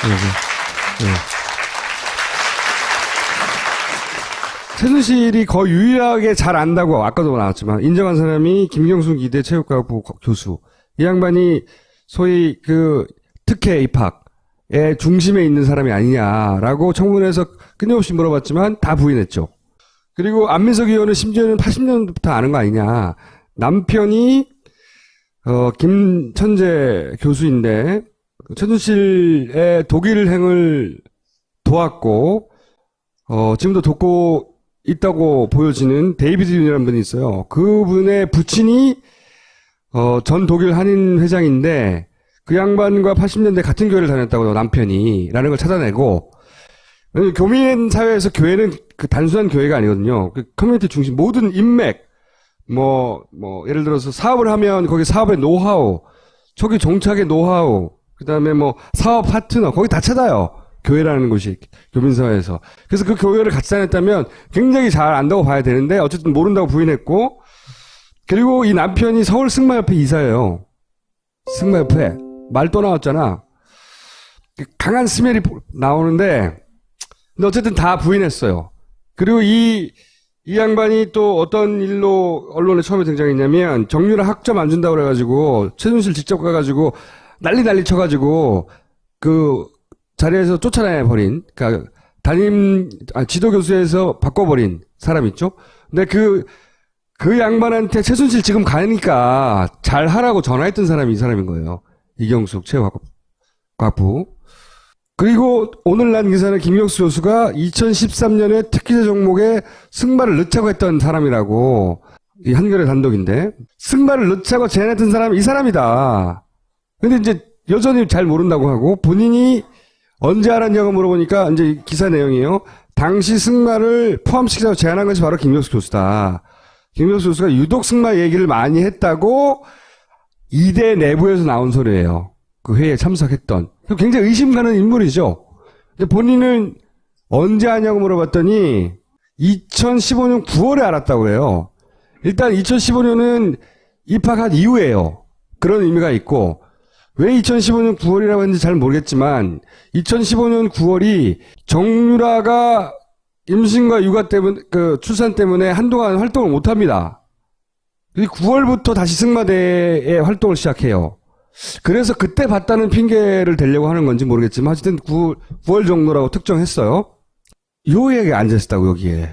네. 최순실이 거의 유일하게 잘 안다고 아까도 나왔지만 인정한 사람이 김경숙 이대 체육과학부 교수. 이 양반이 소위 그 특혜 입학의 중심에 있는 사람이 아니냐라고 청문회에서 끊임없이 물어봤지만 다 부인했죠. 그리고 안민석 의원은 심지어는 80년부터 아는 거 아니냐. 남편이 김천재 교수인데 최순실의 독일행을 도왔고 지금도 돕고 있다고 보여지는 데이비드 윤이라는 분이 있어요. 그분의 부친이 전 독일 한인 회장인데 그 양반과 80년대 같은 교회를 다녔다고 남편이라는 걸 찾아내고 교민 사회에서 교회는 그 단순한 교회가 아니거든요. 그 커뮤니티 중심 모든 인맥 예를 들어서 사업을 하면 거기 사업의 노하우, 초기 종착의 노하우, 그다음에 사업 파트너 거기 다 찾아요. 교회라는 곳이 교민사회에서. 그래서 그 교회를 같이 다녔다면 굉장히 잘 안다고 봐야 되는데 어쨌든 모른다고 부인했고 그리고 이 남편이 서울 승마협회 이사예요. 승마협회. 말 또 나왔잖아. 강한 스멜이 나오는데 근데 어쨌든 다 부인했어요. 그리고 이 양반이 또 어떤 일로 언론에 처음에 등장했냐면 정유라 학점 안 준다고 그래가지고 최순실 직접 가가지고 난리 쳐가지고 그 자리에서 쫓아내버린, 그러니까 지도교수에서 바꿔버린 사람 있죠? 근데 그 양반한테 최순실 지금 가니까 잘 하라고 전화했던 사람이 이 사람인 거예요. 이경숙 체육과학부. 그리고 오늘 난 기사는 김경수 교수가 2013년에 특기자 종목에 승마를 넣자고 했던 사람이라고, 이 한겨레 단독인데, 승마를 넣자고 제안했던 사람이 이 사람이다. 근데 이제 여전히 잘 모른다고 하고, 본인이 언제 알았냐고 물어보니까 이제 기사 내용이에요. 당시 승마를 포함시키자고 제안한 것이 바로 김경수 교수다. 김경수 교수가 유독 승마 얘기를 많이 했다고 이대 내부에서 나온 소리예요. 그 회의에 참석했던. 굉장히 의심 가는 인물이죠. 근데 본인은 언제 하냐고 물어봤더니 2015년 9월에 알았다고 해요. 일단 2015년은 입학한 이후에요. 그런 의미가 있고 왜 2015년 9월이라고 했는지 잘 모르겠지만 2015년 9월이 정유라가 임신과 육아 때문에 출산 때문에 한동안 활동을 못 합니다. 9월부터 다시 승마대에 활동을 시작해요. 그래서 그때 봤다는 핑계를 대려고 하는 건지 모르겠지만 어쨌든 9월 정도라고 특정했어요. 요 얘기가 앉아있었다고 여기에.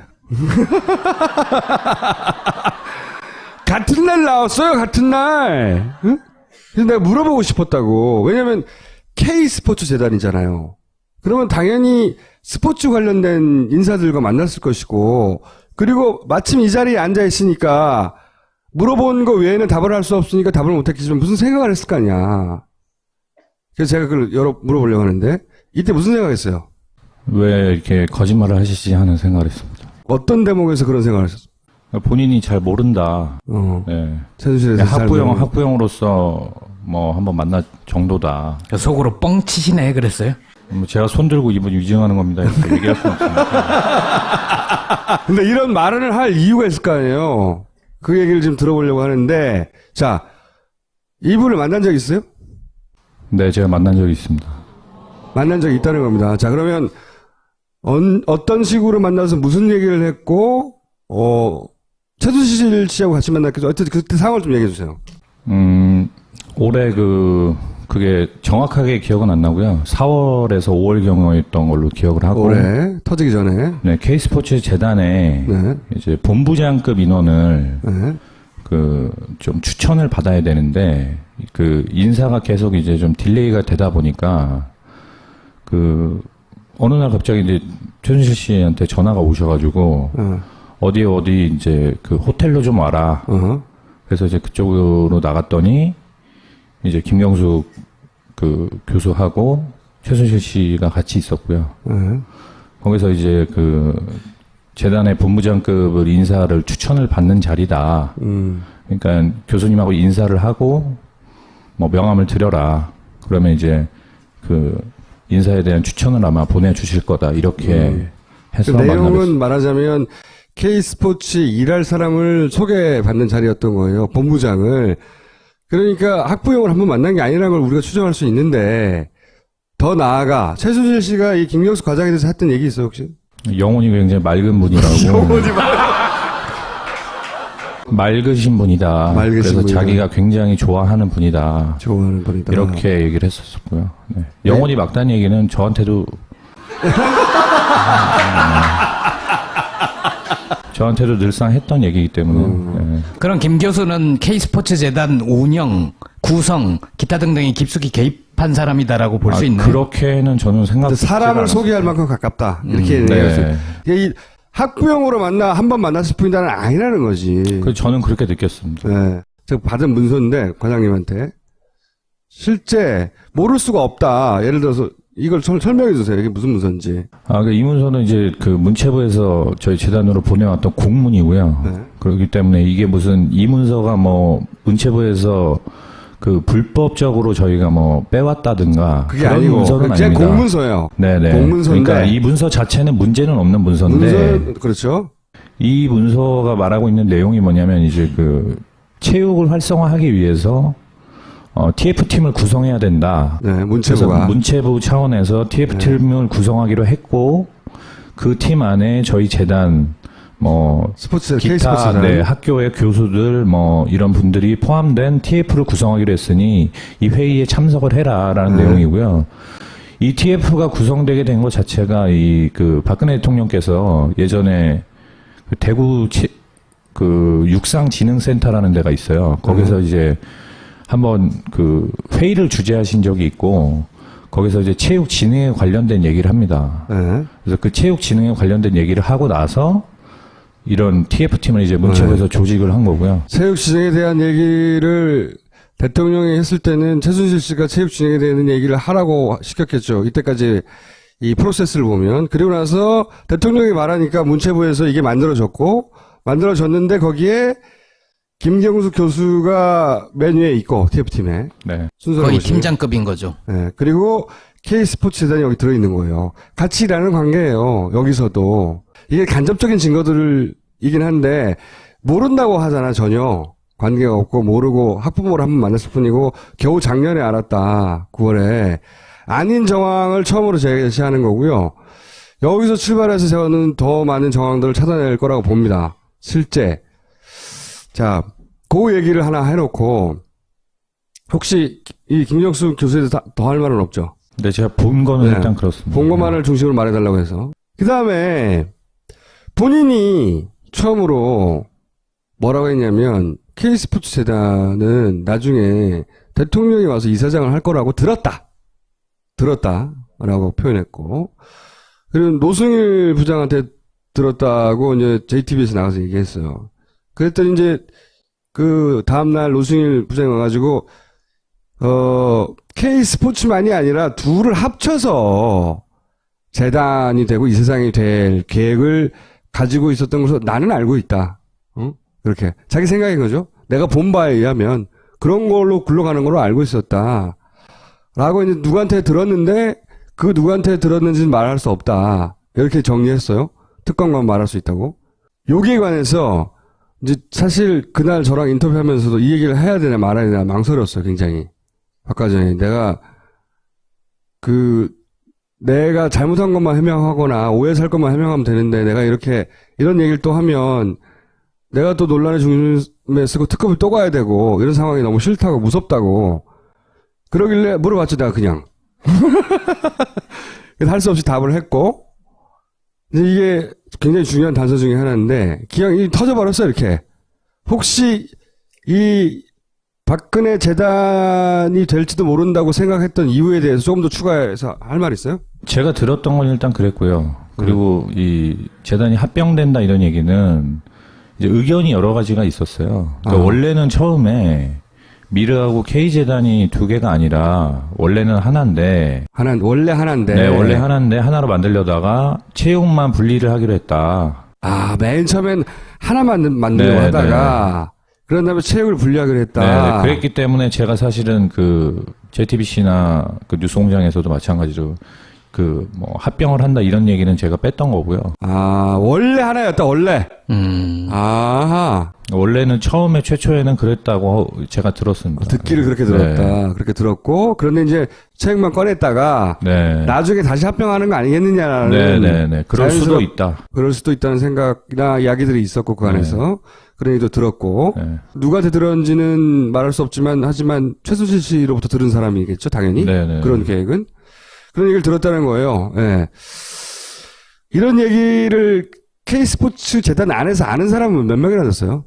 같은 날 나왔어요. 같은 날. 응? 그래서 내가 물어보고 싶었다고. 왜냐면 K스포츠 재단이잖아요. 그러면 당연히 스포츠 관련된 인사들과 만났을 것이고 그리고 마침 이 자리에 앉아있으니까 물어본 거 외에는 답을 할 수 없으니까 답을 못했겠지만 무슨 생각을 했을 거 아니야. 그래서 제가 그걸 물어보려고 하는데 이때 무슨 생각했어요? 왜 이렇게 거짓말을 하시지 하는 생각을 했습니다. 어떤 대목에서 그런 생각을 했었어요? 본인이 잘 모른다. 네. 최순실에서 학부형으로서 한번 만날 정도다. 속으로 뻥 치시네 그랬어요? 제가 손 들고 이분 위증하는 겁니다. 이렇게 얘기할 수는 없습니다. 근데 이런 말을 할 이유가 있을 거 아니에요. 그 얘기를 좀 들어보려고 하는데, 자, 이분을 만난 적 있어요? 네, 제가 만난 적이 있습니다. 만난 적이 있다는 겁니다. 자, 그러면 어떤 식으로 만나서 무슨 얘기를 했고, 최순실 씨하고 같이 만났겠죠? 어쨌든 그때 상황을 좀 얘기해 주세요. 올해 그게 정확하게 기억은 안 나고요. 4월에서 5월경이었던 걸로 기억을 하고. 올해 터지기 전에. 네, K스포츠 재단에 네. 이제 본부장급 인원을 네. 좀 추천을 받아야 되는데 인사가 계속 이제 좀 딜레이가 되다 보니까 어느 날 갑자기 이제 최순실 씨한테 전화가 오셔가지고 어디 이제 호텔로 좀 와라. 그래서 이제 그쪽으로 나갔더니 이제 김경숙 교수하고 최순실 씨가 같이 있었고요. 거기서 이제 재단의 본부장급을 인사를 추천을 받는 자리다. 그러니까 교수님하고 인사를 하고 명함을 드려라. 그러면 이제 인사에 대한 추천을 아마 보내주실 거다. 이렇게 해서 그 내용은 말하자면 K스포츠 일할 사람을 소개받는 자리였던 거예요. 본부장을. 그러니까 학부형을 한번 만난 게 아니라는 걸 우리가 추정할 수 있는데 더 나아가 최순실 씨가 이 김경수 과장에 대해서 했던 얘기 있어요 혹시? 영혼이 굉장히 맑은 분이라고. 맑으신 분이다. 그래서 분이다. 자기가 굉장히 좋아하는 분이다. 좋아하는 분이다. 이렇게 얘기를 했었고요. 네. 영혼이 막다는 얘기는 저한테도 저한테도 늘상 했던 얘기이기 때문에. 네. 그럼 김 교수는 K스포츠 재단 운영, 구성, 기타 등등이 깊숙이 개입한 사람이다라고 볼 수 있나요? 그렇게는 저는 생각하지 사람을 않았어요. 소개할 만큼 가깝다. 이렇게 얘기했어요. 이 학부형으로 한 번 만났을 뿐이다는 아니라는 거지. 저는 그렇게 느꼈습니다. 네. 제가 받은 문서인데 과장님한테 실제 모를 수가 없다. 예를 들어서 이걸 설명해 주세요. 이게 무슨 문서인지. 이 문서는 이제 그 문체부에서 저희 재단으로 보내왔던 공문이고요. 네. 그렇기 때문에 이게 무슨 이 문서가 뭐 문체부에서 그 불법적으로 저희가 뭐 빼왔다든가 그게 그런 아니고 문서는 그냥 아닙니다. 공문서예요. 네네. 공문서인데 그러니까 이 문서 자체는 문제는 없는 문서인데 그렇죠. 이 문서가 말하고 있는 내용이 뭐냐면 이제 그 체육을 활성화하기 위해서 TF팀을 구성해야 된다. 네, 그래서 문체부가 문체부 차원에서 TF팀을 구성하기로 했고 그 팀 안에 저희 재단 뭐 스포츠 기타 K스포츠 네, 학교의 교수들 뭐 이런 분들이 포함된 TF를 구성하기로 했으니 이 회의에 참석을 해라라는 내용이고요. 이 TF가 구성되게 된 것 자체가 이 그 박근혜 대통령께서 예전에 그 대구 그 육상진흥센터라는 데가 있어요. 거기서 이제 한번 그 회의를 주재하신 적이 있고 거기서 이제 체육 진흥에 관련된 얘기를 합니다. 네. 그래서 그 체육 진흥에 관련된 얘기를 하고 나서 이런 TF팀을 이제 문체부에서 조직을 한 거고요. 체육 진흥에 대한 얘기를 대통령이 했을 때는 최순실 씨가 체육 진흥에 대한 얘기를 하라고 시켰겠죠. 이때까지 이 프로세스를 보면. 그리고 나서 대통령이 말하니까 문체부에서 이게 만들어졌는데 거기에 김경수 교수가 맨 위에 있고 TF팀에 네. 순서를 거의 보시면. 팀장급인 거죠. 네. 그리고 K스포츠 재단이 여기 들어있는 거예요. 같이 일하는 관계예요. 여기서도. 이게 간접적인 증거들이긴 한데 모른다고 하잖아. 전혀 관계가 없고 모르고 학부모를 한번 만났을 뿐이고 겨우 작년에 알았다. 9월에 아닌 정황을 처음으로 제시하는 거고요. 여기서 출발해서 저는 더 많은 정황들을 찾아낼 거라고 봅니다. 실제. 자, 그 얘기를 하나 해놓고 혹시 이 김경수 교수에 대해서 더 할 말은 없죠? 네, 제가 본 거는 네. 일단 그렇습니다. 본 것만을 중심으로 말해달라고 해서. 그 다음에 본인이 처음으로 뭐라고 했냐면 K스포츠 재단은 나중에 대통령이 와서 이사장을 할 거라고 들었다라고 표현했고, 그리고 노승일 부장한테 들었다고 이제 JTBC에서 나가서 얘기했어요. 그랬더니 이제 그 다음날 노승일 부장이 와가지고 K스포츠만이 아니라 둘을 합쳐서 재단이 되고 이사장이 될 계획을 가지고 있었던 것으로 나는 알고 있다. 그렇게 자기 생각인 거죠. 내가 본 바에 의하면 그런 걸로 굴러가는 걸로 알고 있었다. 라고 이제 누구한테 들었는데 그 누구한테 들었는지는 말할 수 없다. 이렇게 정리했어요. 특검만 말할 수 있다고. 여기에 관해서 이제 사실 그날 저랑 인터뷰하면서도 이 얘기를 해야 되나 말아야 되나 망설였어요. 굉장히. 아까 전에 내가 잘못한 것만 해명하거나 오해 살 것만 해명하면 되는데 내가 이런 얘기를 또 하면 내가 또 논란의 중심에 쓰고 특검을 또 가야 되고 이런 상황이 너무 싫다고 무섭다고 그러길래 물어봤죠. 내가 그냥. 할 수 없이 답을 했고 이제 이게 굉장히 중요한 단서 중에 하나인데 기왕이 터져버렸어요. 이렇게. 혹시 이 박근혜 재단이 될지도 모른다고 생각했던 이유에 대해서 조금 더 추가해서 할 말 있어요? 제가 들었던 건 일단 그랬고요. 그리고 이 재단이 합병된다 이런 얘기는 이제 의견이 여러 가지가 있었어요. 그러니까 원래는 처음에 미르하고 K재단이 두 개가 아니라 원래는 하나인데 원래 하나인데. 네, 원래 하나인데 하나로 만들려다가 체육만 분리를 하기로 했다. 맨 처음엔 하나만 만들려고 하다가 그런 다음에 체육을 분리하기로 했다. 네, 그랬기 때문에 제가 사실은 그 JTBC나 그 뉴스공장에서도 마찬가지로 합병을 한다 이런 얘기는 제가 뺐던 거고요. 아, 원래 하나였다, 원래. 아하. 원래는 최초에는 그랬다고 제가 들었습니다. 듣기를 그렇게 들었다. 네. 그렇게 들었고, 그런데 이제 책만 꺼냈다가, 네. 나중에 다시 합병하는 거 아니겠느냐라는. 네네네. 그럴 수도 있다. 그럴 수도 있다는 생각이나 이야기들이 있었고, 그 안에서. 그런 얘기도 들었고, 네. 누구한테 들었는지는 말할 수 없지만, 하지만 최순실 씨로부터 들은 사람이겠죠, 당연히. 네네. 그런 계획은. 그런 얘기를 들었다는 거예요. 예. 이런 얘기를 K스포츠 재단 안에서 아는 사람은 몇 명이나 됐어요?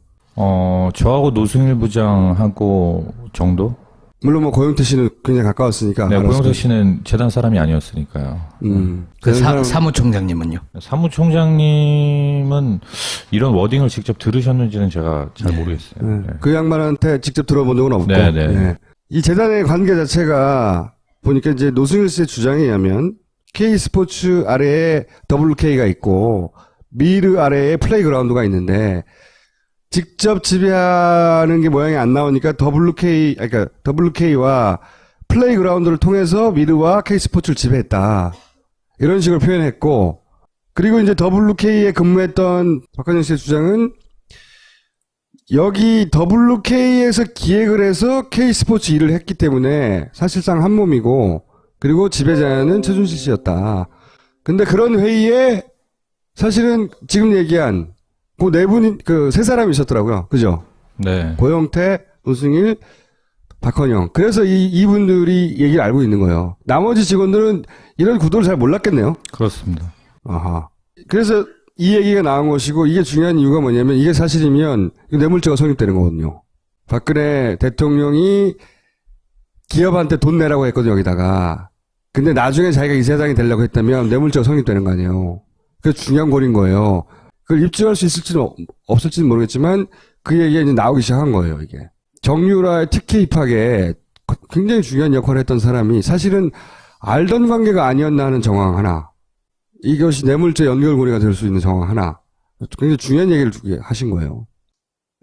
저하고 노승일 부장하고 정도? 물론 뭐 고영태 씨는 굉장히 가까웠으니까. 네, 알았을 고영태 씨는 재단 사람이 아니었으니까요. 그 사람... 사무총장님은요? 사무총장님은 이런 워딩을 직접 들으셨는지는 제가 잘 모르겠어요. 네. 네. 그 양반한테 직접 들어본 적은 없고. 네네. 네. 이 재단의 관계 자체가 보니까 이제 노승일 씨의 주장에 의하면 K스포츠 아래에 WK가 있고 미르 아래에 플레이그라운드가 있는데 직접 지배하는 게 모양이 안 나오니까 그러니까 WK와 플레이그라운드를 통해서 미르와 K스포츠를 지배했다. 이런 식으로 표현했고, 그리고 이제 WK에 근무했던 박관영 씨의 주장은 여기 WK에서 기획을 해서 K스포츠 일을 했기 때문에 사실상 한 몸이고, 그리고 지배자는 최순실 씨였다. 근데 그런 회의에 사실은 지금 얘기한 그 네 분이, 세 사람이 있었더라고요. 그죠? 네. 고영태, 노승일, 박헌영. 그래서 이분들이 얘기를 알고 있는 거예요. 나머지 직원들은 이런 구도를 잘 몰랐겠네요. 그렇습니다. 아하. 그래서 이 얘기가 나온 것이고, 이게 중요한 이유가 뭐냐면, 이게 사실이면 뇌물죄가 성립되는 거거든요. 박근혜 대통령이 기업한테 돈 내라고 했거든요, 여기다가. 근데 나중에 자기가 이사장이 되려고 했다면 뇌물죄가 성립되는 거 아니에요. 그게 중요한 골인 거예요. 그걸 입증할 수 있을지는 없을지는 모르겠지만 그 얘기가 이제 나오기 시작한 거예요, 이게. 정유라의 특혜 입학에 굉장히 중요한 역할을 했던 사람이 사실은 알던 관계가 아니었나 하는 정황 하나. 이것이 뇌물죄 연결고리가 될 수 있는 정황 하나. 굉장히 중요한 얘기를 하신 거예요.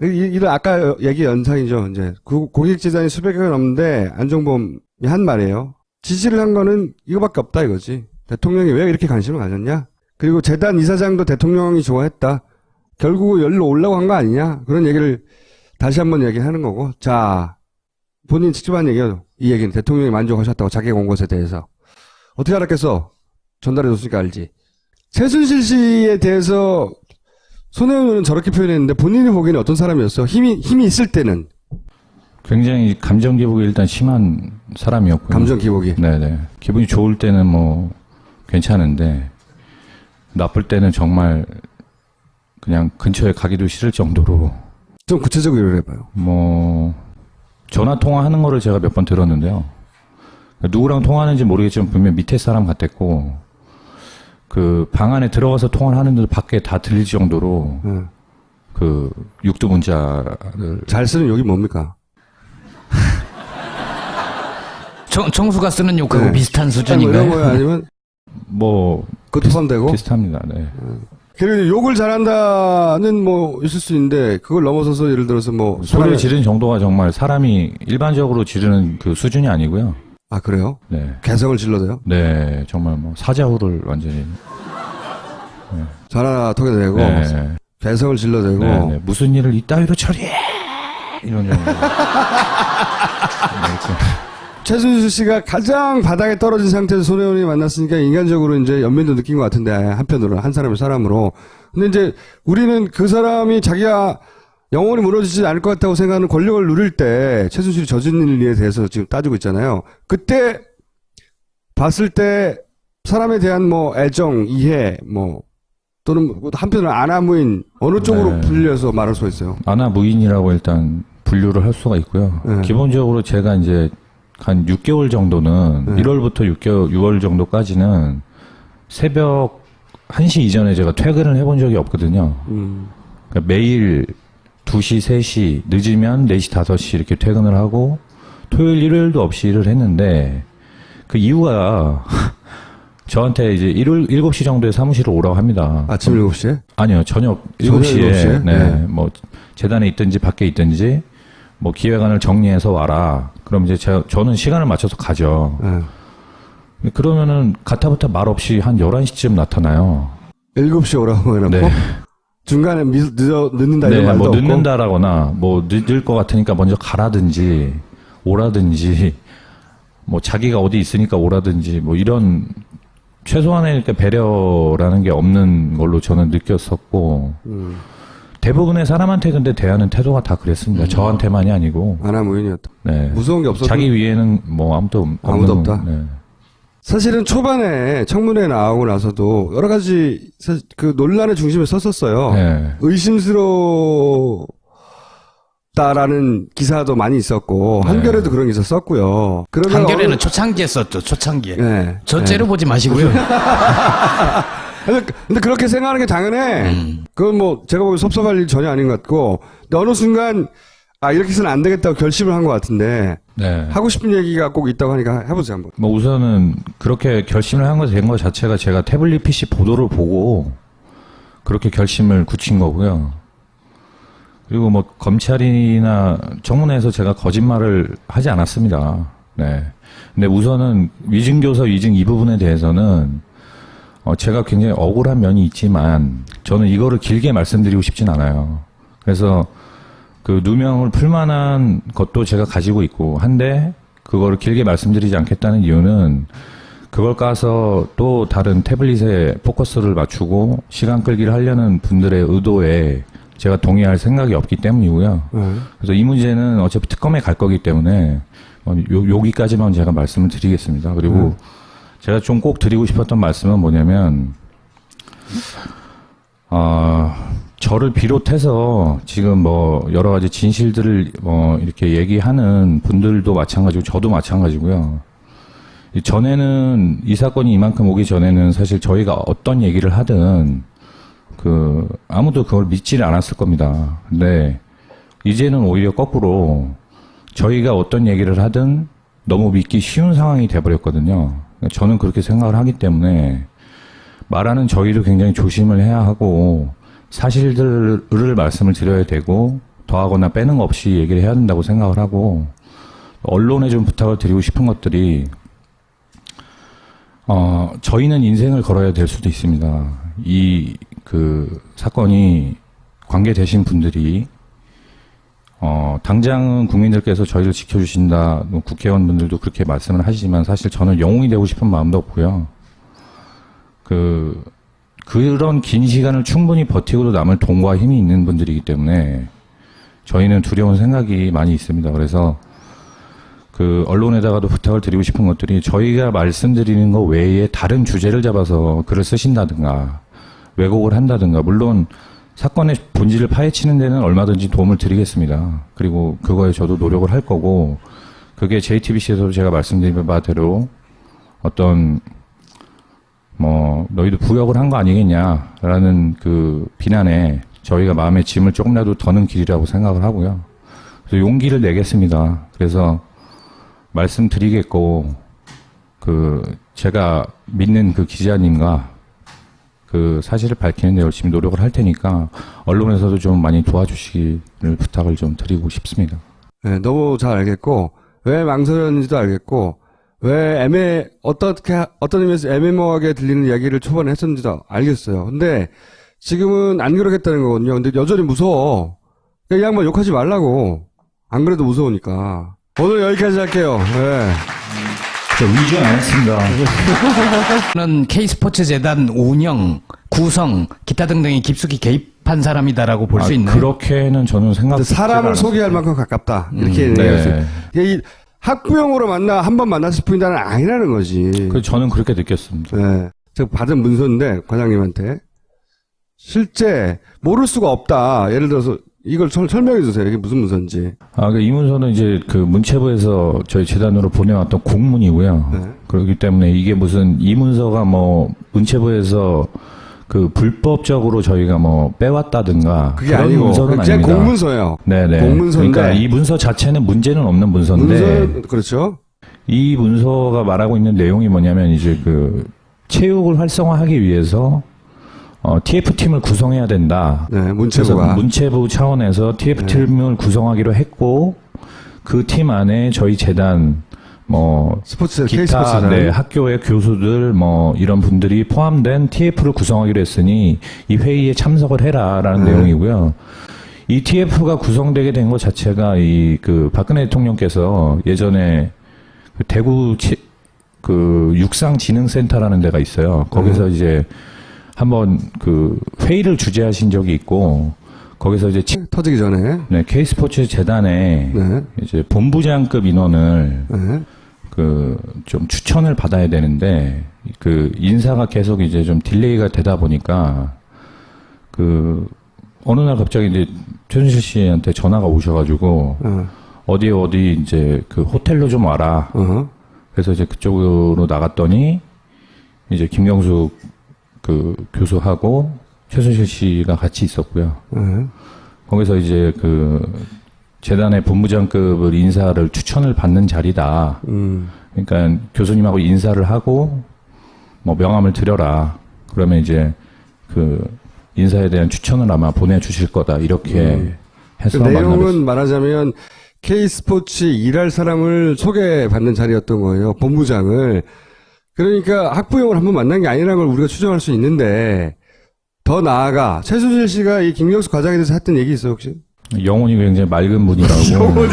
이런 아까 얘기 연상이죠. 이제 고객재단이 수백 개가 넘는데 안종범이 한 말이에요. 지시를 한 거는 이거밖에 없다 이거지. 대통령이 왜 이렇게 관심을 가졌냐? 그리고 재단 이사장도 대통령이 좋아했다. 결국 열로 올라고 한 거 아니냐? 그런 얘기를 다시 한번 얘기하는 거고. 자, 본인 직접 한 얘기예요. 이 얘기는 대통령이 만족하셨다고 자기가 온 것에 대해서. 어떻게 알았겠어? 전달해 줬으니까 알지. 최순실 씨에 대해서 손혜원 의원은 저렇게 표현했는데 본인이 보기에는 어떤 사람이었어? 힘이 있을 때는. 굉장히 감정 기복이 일단 심한 사람이었고요. 감정 기복이. 네네. 기분이 좋을 때는 뭐 괜찮은데 나쁠 때는 정말 그냥 근처에 가기도 싫을 정도로. 좀 구체적으로 해봐요. 뭐 전화 통화하는 거를 제가 몇 번 들었는데요. 누구랑 통화하는지 모르겠지만 분명 밑에 사람 같았고 그 방 안에 들어가서 통화를 하는데도 밖에 다 들릴 정도로 그 육두 문자를 잘 쓰는 욕이 뭡니까? 청수가 쓰는 욕하고 비슷한 수준인가요? 이런 거요? 아니면 뭐 그것도 포함되고? 비슷합니다. 네. 그리고 욕을 잘한다는 뭐 있을 수 있는데 그걸 넘어서서 예를 들어서 뭐 소리 지르는 정도가 정말 사람이 일반적으로 지르는 그 수준이 아니고요. 아 그래요? 네. 개성을 질러대요? 네, 정말 뭐 사자후를 완전히 전화 통해내고 네. 개성을 질러대고 네, 네. 무슨 일을 이따위로 처리해 이런 정도. 최순실 씨가 가장 바닥에 떨어진 상태에서 손혜원이 만났으니까 인간적으로 이제 연민도 느낀 것 같은데 한편으로는 한 사람의 사람으로. 근데 이제 우리는 그 사람이 자기가 영원히 무너지지 않을 것 같다고 생각하는 권력을 누릴 때 최순실이 저지른 일에 대해서 지금 따지고 있잖아요. 그때 봤을 때 사람에 대한 뭐 애정, 이해, 뭐 또는 한편으로는 아나무인 어느 쪽으로 네. 분류해서 말할 수가 있어요. 아나무인이라고 일단 분류를 할 수가 있고요. 네. 기본적으로 제가 이제 한 6개월 정도는 1월부터 6월 정도까지는 새벽 1시 이전에 제가 퇴근을 해본 적이 없거든요. 그러니까 매일 2시, 3시, 늦으면 4시, 5시 이렇게 퇴근을 하고 토요일, 일요일도 없이 일을 했는데 그 이유가 저한테 이제 7시 정도에 사무실을 오라고 합니다. 아침 7시에? 아니요, 저녁 7시에. 네. 뭐 재단에 있든지 밖에 있든지 뭐 기획안을 정리해서 와라. 그럼 이제 저는 시간을 맞춰서 가죠. 그러면은 가타부타 말 없이 한 11시쯤 나타나요. 7시 오라고 해놓고 네. 중간에 늦는다 네, 이런 말도 뭐 없고. 늦는다라거나 뭐 늦을 것 같으니까 먼저 가라든지 오라든지 뭐 자기가 어디 있으니까 오라든지 뭐 이런 최소한의 배려라는 게 없는 걸로 저는 느꼈었고 대부분의 사람한테 근데 대하는 태도가 다 그랬습니다. 저한테만이 아니고. 아나무인이었다. 네. 무서운 게 없었다. 자기 위에는 뭐 아무도 없다. 네. 사실은 초반에 청문회 나오고 나서도 여러 가지 그 논란의 중심에 섰었어요. 네. 의심스러웠다라는 기사도 많이 있었고 네. 한겨레도 그런 기사 썼고요. 그러면 한겨레는 초창기에 썼죠. 초창기에. 네. 저째로 보지 마시고요. 근데 그렇게 생각하는 게 당연해. 그건 뭐 제가 보기엔 섭섭할 일 전혀 아닌 것 같고 근데 어느 순간 이렇게 해서는 안 되겠다고 결심을 한 것 같은데 네. 하고 싶은 얘기가 꼭 있다고 하니까 해보세요 한번. 뭐 우선은 그렇게 결심을 한 거 된 거 자체가 제가 태블릿 PC 보도를 보고 그렇게 결심을 굳힌 거고요. 그리고 뭐 검찰이나 청문회에서 제가 거짓말을 하지 않았습니다. 네. 근데 우선은 위증교사 위증 이 부분에 대해서는 제가 굉장히 억울한 면이 있지만 저는 이거를 길게 말씀드리고 싶진 않아요. 그래서 그 누명을 풀 만한 것도 제가 가지고 있고 한데 그거를 길게 말씀드리지 않겠다는 이유는 그걸 까서 또 다른 태블릿에 포커스를 맞추고 시간 끌기를 하려는 분들의 의도에 제가 동의할 생각이 없기 때문이고요. 그래서 이 문제는 어차피 특검에 갈 거기 때문에 여기까지만 제가 말씀을 드리겠습니다. 그리고 제가 좀 꼭 드리고 싶었던 말씀은 뭐냐면 저를 비롯해서 지금 뭐 여러 가지 진실들을 이렇게 얘기하는 분들도 마찬가지고 저도 마찬가지고요. 전에는 이 사건이 이만큼 오기 전에는 사실 저희가 어떤 얘기를 하든 아무도 그걸 믿지를 않았을 겁니다. 근데 이제는 오히려 거꾸로 저희가 어떤 얘기를 하든 너무 믿기 쉬운 상황이 돼버렸거든요. 저는 그렇게 생각을 하기 때문에 말하는 저희도 굉장히 조심을 해야 하고 사실들을 말씀을 드려야 되고 더하거나 빼는 거 없이 얘기를 해야 된다고 생각을 하고 언론에 좀 부탁을 드리고 싶은 것들이 저희는 인생을 걸어야 될 수도 있습니다. 사건이 관계되신 분들이 당장은 국민들께서 저희를 지켜주신다, 국회의원분들도 그렇게 말씀을 하시지만 사실 저는 영웅이 되고 싶은 마음도 없고요. 그런 긴 시간을 충분히 버티고도 남을 돈과 힘이 있는 분들이기 때문에 저희는 두려운 생각이 많이 있습니다. 그래서 언론에다가도 부탁을 드리고 싶은 것들이 저희가 말씀드리는 것 외에 다른 주제를 잡아서 글을 쓰신다든가 왜곡을 한다든가 물론 사건의 본질을 파헤치는 데는 얼마든지 도움을 드리겠습니다. 그리고 그거에 저도 노력을 할 거고 그게 JTBC에서도 제가 말씀드린 바대로 너희도 부역을 한 거 아니겠냐라는 비난에 저희가 마음의 짐을 조금이라도 더는 길이라고 생각을 하고요. 그래서 용기를 내겠습니다. 그래서 말씀드리겠고, 제가 믿는 기자님과 사실을 밝히는 데 열심히 노력을 할 테니까, 언론에서도 좀 많이 도와주시기를 부탁을 좀 드리고 싶습니다. 네, 너무 잘 알겠고, 왜 망설였는지도 알겠고, 왜 어떤 의미에서 애매모호하게 들리는 이야기를 초반에 했었는지도 알겠어요. 근데 지금은 안 그러겠다는 거거든요. 근데 여전히 무서워. 이 양반 욕하지 말라고. 안 그래도 무서우니까. 오늘 여기까지 할게요. 네. 저 위조 안 했습니다. 저는 K스포츠재단 운영, 구성, 기타 등등이 깊숙이 개입한 사람이다라고 볼 수 있나요? 그렇게는 저는 사람을 소개할 만큼 가깝다. 이렇게 얘기했어요. 이 학부형으로 한 번 만났을 뿐이다는 아니라는 거지. 저는 그렇게 느꼈습니다. 네. 제가 받은 문서인데, 과장님한테. 실제, 모를 수가 없다. 예를 들어서, 이걸 설명해 주세요. 이게 무슨 문서인지. 이 문서는 이제 문체부에서 저희 재단으로 보내왔던 공문이고요. 네. 그렇기 때문에 이게 이 문서가 문체부에서 불법적으로 저희가 빼왔다든가. 그게 그런 아니고. 문서는 그냥 아닙니다. 공문서예요. 네네. 공문서인데. 그러니까 이 문서 자체는 문제는 없는 문서인데. 그렇죠. 이 문서가 말하고 있는 내용이 뭐냐면 이제 체육을 활성화하기 위해서 TF팀을 구성해야 된다. 네, 문체부가. 문체부 차원에서 TF팀을 구성하기로 했고, 그 팀 안에 저희 재단, 뭐 스포츠, 기타 K스포츠단. 네, 학교의 교수들 뭐 이런 분들이 포함된 TF를 구성하기로 했으니 이 회의에 참석을 해라라는 내용이고요. 이 TF가 구성되게 된 것 자체가 이 그 박근혜 대통령께서 예전에 그 대구 그 육상진흥센터라는 데가 있어요. 거기서 이제 한번 그 회의를 주재하신 적이 있고 거기서 이제 터지기 전에. 네, K스포츠 재단에 네. 이제 본부장급 인원을 네. 그 좀 추천을 받아야 되는데 그 인사가 계속 이제 좀 딜레이가 되다 보니까 그 어느 날 갑자기 이제 최순실 씨한테 전화가 오셔가지고 어디 이제 그 호텔로 좀 와라. 그래서 이제 그쪽으로 나갔더니 이제 김경숙 그 교수하고 최순실 씨가 같이 있었고요. 거기서 이제 그 재단의 본부장급을 인사를 추천을 받는 자리다. 그러니까 교수님하고 인사를 하고 뭐 명함을 드려라. 그러면 이제 그 인사에 대한 추천을 아마 보내주실 거다. 이렇게 해서 그 내용은 만나뵀어요. 말하자면 K스포츠 일할 사람을 소개받는 자리였던 거예요. 본부장을. 그러니까 학부형을 한번 만난 게 아니라는 걸 우리가 추정할 수 있는데 더 나아가 최순실 씨가 이 김경수 과장에 대해서 했던 얘기 있어요 혹시? 영혼이 굉장히 맑은 분이라고.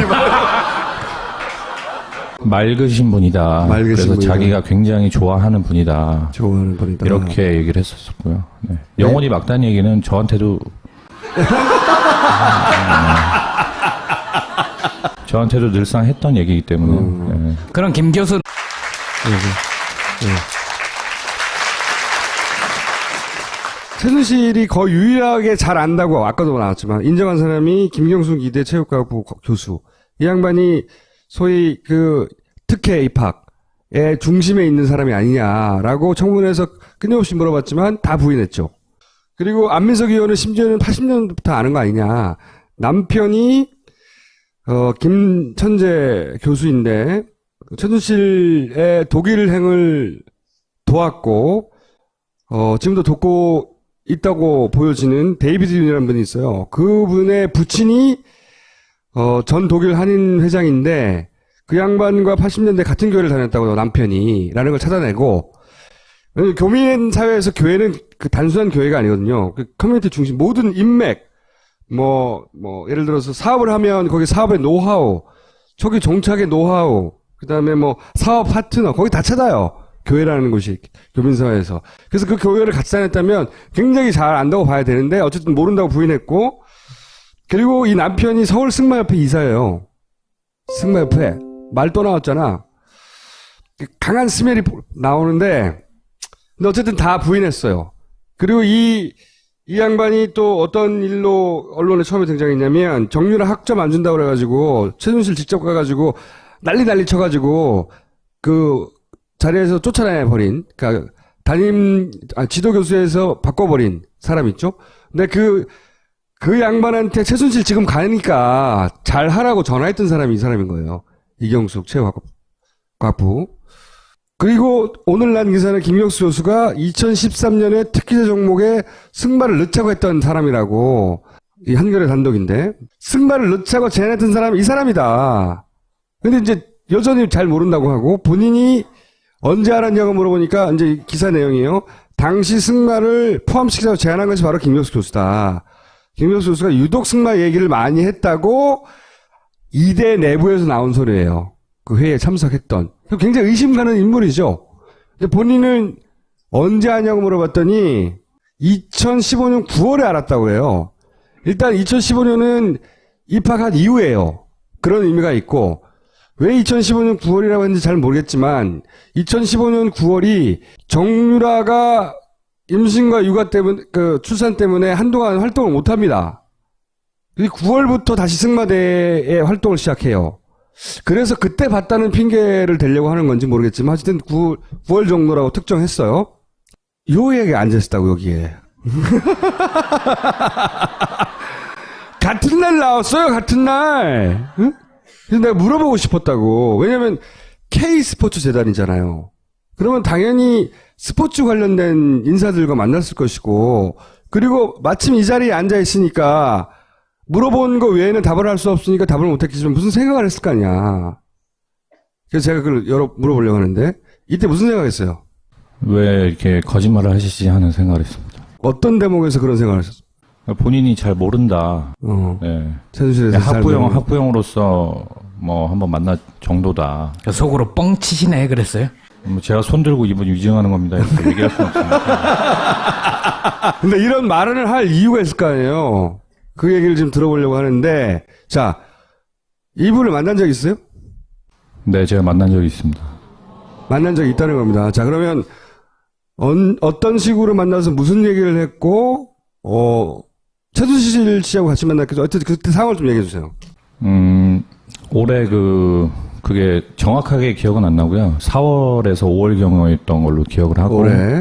맑으신 분이다. 맑으신 그래서 분이다. 자기가 굉장히 좋아하는 분이다. 좋아하는 분이다. 이렇게 얘기를 했었었고요. 네. 영혼이 막다는 얘기는 저한테도 저한테도 늘상 했던 얘기이기 때문에. 네. 그럼 김 교수 최순실이 거의 유일하게 잘 안다고 아까도 나왔지만 인정한 사람이 김경숙 이대 체육과학부 교수. 이 양반이 소위 그 특혜 입학의 중심에 있는 사람이 아니냐라고 청문회에서 끊임없이 물어봤지만 다 부인했죠. 그리고 안민석 의원은 심지어는 80년부터 아는 거 아니냐. 남편이 김천재 교수인데 최순실의 독일행을 도왔고 지금도 돕고 있다고 보여지는 데이비드 윤이라는 분이 있어요. 그분의 부친이 전 독일 한인 회장인데 그 양반과 80년대 같은 교회를 다녔다고 남편이라는 걸 찾아내고 교민 사회에서 교회는 그 단순한 교회가 아니거든요. 그 커뮤니티 중심 모든 인맥 뭐 예를 들어서 사업을 하면 거기 사업의 노하우, 초기 종착의 노하우, 그다음에 뭐 사업 파트너 거기 다 찾아요. 교회라는 곳이 교민사회에서. 그래서 그 교회를 같이 다녔다면 굉장히 잘 안다고 봐야 되는데 어쨌든 모른다고 부인했고 그리고 이 남편이 서울 승마협회 이사예요. 승마협회. 말 또 나왔잖아. 강한 스멜이 나오는데 근데 어쨌든 다 부인했어요. 그리고 이 양반이 또 어떤 일로 언론에 처음에 등장했냐면 정유라 학점 안 준다고 그래가지고 최순실 직접 가가지고 난리 쳐가지고 그 자리에서 쫓아내버린, 그니까, 지도교수에서 바꿔버린 사람 있죠? 근데 그 양반한테 최순실 지금 가니까 잘 하라고 전화했던 사람이 이 사람인 거예요. 이경숙 체육과학부. 그리고 오늘 난 기사는 김경수 교수가 2013년에 특기자 종목에 승마를 넣자고 했던 사람이라고, 이 한겨레 단독인데, 승마를 넣자고 제안했던 사람이 이 사람이다. 근데 이제 여전히 잘 모른다고 하고, 본인이 언제 알았냐고 물어보니까 이제 기사 내용이에요. 당시 승마를 포함시키자고 제안한 것이 바로 김경수 교수다. 김경수 교수가 유독 승마 얘기를 많이 했다고 이대 내부에서 나온 소리예요. 그 회의에 참석했던. 굉장히 의심 가는 인물이죠. 근데 본인은 언제 아냐고 물어봤더니 2015년 9월에 알았다고 해요. 일단 2015년은 입학한 이후에요. 그런 의미가 있고 왜 2015년 9월이라고 했는지 잘 모르겠지만 2015년 9월이 정유라가 임신과 육아 때문에 그 출산 때문에 한동안 활동을 못 합니다. 9월부터 다시 승마대에 활동을 시작해요. 그래서 그때 봤다는 핑계를 대려고 하는 건지 모르겠지만 어쨌든 9월 정도라고 특정했어요. 요에게 앉아있다고 여기에. 같은 날 나왔어요. 같은 날. 응? 그래서 내가 물어보고 싶었다고. 왜냐면 K스포츠 재단이잖아요. 그러면 당연히 스포츠 관련된 인사들과 만났을 것이고 그리고 마침 이 자리에 앉아있으니까 물어본 거 외에는 답을 할 수 없으니까 답을 못했겠지만 무슨 생각을 했을 거 아니야. 그래서 제가 그걸 물어보려고 하는데, 이때 무슨 생각했어요? 왜 이렇게 거짓말을 하시지 하는 생각을 했습니다. 어떤 대목에서 그런 생각을 하셨어요? 본인이 잘 모른다. 네. 최순실에서 학부형으로서 뭐 한번 만날 정도다. 속으로 뻥 치시네 그랬어요? 뭐 제가 손 들고 이분 위증하는 겁니다. 이렇게 얘기할 수는 없으니까. 근데 이런 말을 할 이유가 있을 거 아니에요. 그 얘기를 좀 들어보려고 하는데, 자, 이분을 만난 적 있어요? 네, 제가 만난 적이 있습니다. 만난 적이 있다는 겁니다. 자, 그러면 어떤 식으로 만나서 무슨 얘기를 했고, 최순실 씨하고 같이 만났겠죠. 어쨌든 그때 상황을 좀 얘기해 주세요. 올해 그게 정확하게 기억은 안 나고요. 4월에서 5월경이었던 걸로 기억을 하고. 올해.